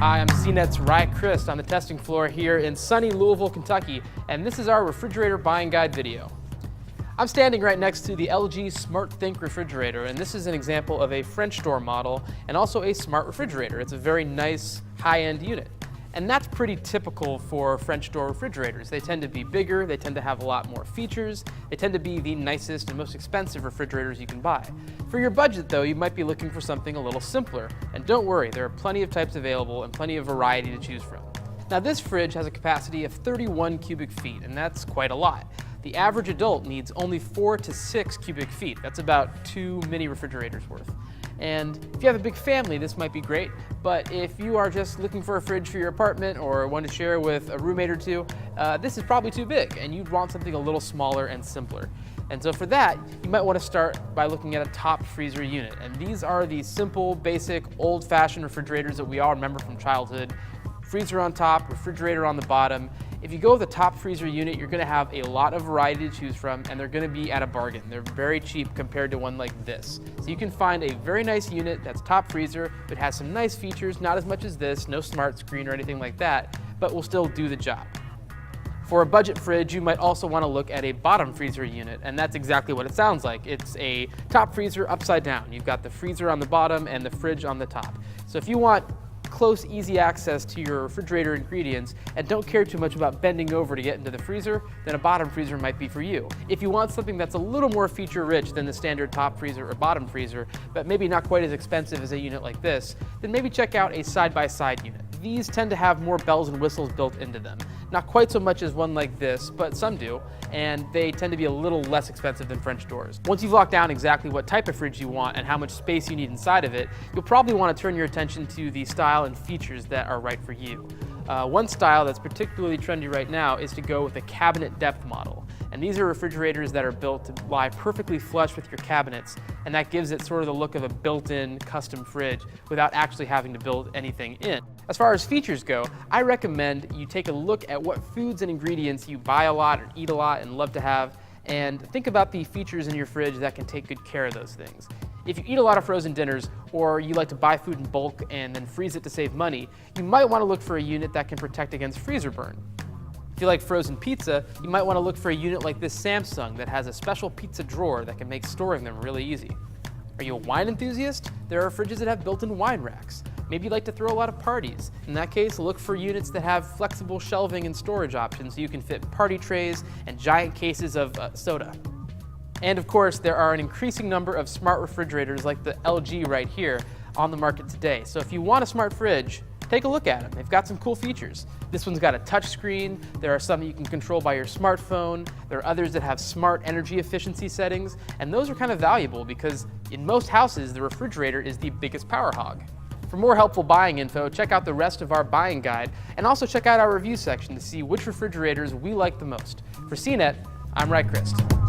Hi, I'm CNET's Ryan Christ on the testing floor here in sunny Louisville, Kentucky, and this is our refrigerator buying guide video. I'm standing right next to the LG SmartThink refrigerator, and this is an example of a French door model and also a smart refrigerator. It's a very nice high-end unit. And that's pretty typical for French door refrigerators. They tend to be bigger, they tend to have a lot more features, they tend to be the nicest and most expensive refrigerators you can buy. For your budget though, you might be looking for something a little simpler. And don't worry, there are plenty of types available and plenty of variety to choose from. Now this fridge has a capacity of 31 cubic feet, and that's quite a lot. The average adult needs only 4 to 6 cubic feet. That's about 2 mini refrigerators worth. And if you have a big family, this might be great, but if you are just looking for a fridge for your apartment or want to share with a roommate or two, this is probably too big and you'd want something a little smaller and simpler. And so for that, you might want to start by looking at a top freezer unit. And these are the simple, basic, old-fashioned refrigerators that we all remember from childhood. Freezer on top, refrigerator on the bottom. If you go with a top freezer unit, you're going to have a lot of variety to choose from, and they're going to be at a bargain. They're very cheap compared to one like this. So you can find a very nice unit that's top freezer, but has some nice features, not as much as this, no smart screen or anything like that, but will still do the job. For a budget fridge, you might also want to look at a bottom freezer unit, and that's exactly what it sounds like. It's a top freezer upside down. You've got the freezer on the bottom and the fridge on the top. So if you want close, easy access to your refrigerator ingredients and don't care too much about bending over to get into the freezer, then a bottom freezer might be for you. If you want something that's a little more feature rich than the standard top freezer or bottom freezer, but maybe not quite as expensive as a unit like this, then maybe check out a side-by-side unit. These tend to have more bells and whistles built into them. Not quite so much as one like this, but some do, and they tend to be a little less expensive than French doors. Once you've locked down exactly what type of fridge you want and how much space you need inside of it, you'll probably want to turn your attention to the style and features that are right for you. One style that's particularly trendy right now is to go with a cabinet depth model. And these are refrigerators that are built to lie perfectly flush with your cabinets, and that gives it sort of the look of a built-in custom fridge without actually having to build anything in. As far as features go, I recommend you take a look at what foods and ingredients you buy a lot or eat a lot and love to have, and think about the features in your fridge that can take good care of those things. If you eat a lot of frozen dinners, or you like to buy food in bulk and then freeze it to save money, you might want to look for a unit that can protect against freezer burn. If you like frozen pizza, you might want to look for a unit like this Samsung that has a special pizza drawer that can make storing them really easy. Are you a wine enthusiast? There are fridges that have built-in wine racks. Maybe you like to throw a lot of parties. In that case, look for units that have flexible shelving and storage options so you can fit party trays and giant cases of soda. And of course, there are an increasing number of smart refrigerators like the LG right here on the market today. So if you want a smart fridge, take a look at them. They've got some cool features. This one's got a touch screen. There are some that you can control by your smartphone. There are others that have smart energy efficiency settings, and those are kind of valuable because in most houses, the refrigerator is the biggest power hog. For more helpful buying info, check out the rest of our buying guide, and also check out our review section to see which refrigerators we like the most. For CNET, I'm Ryan Christ.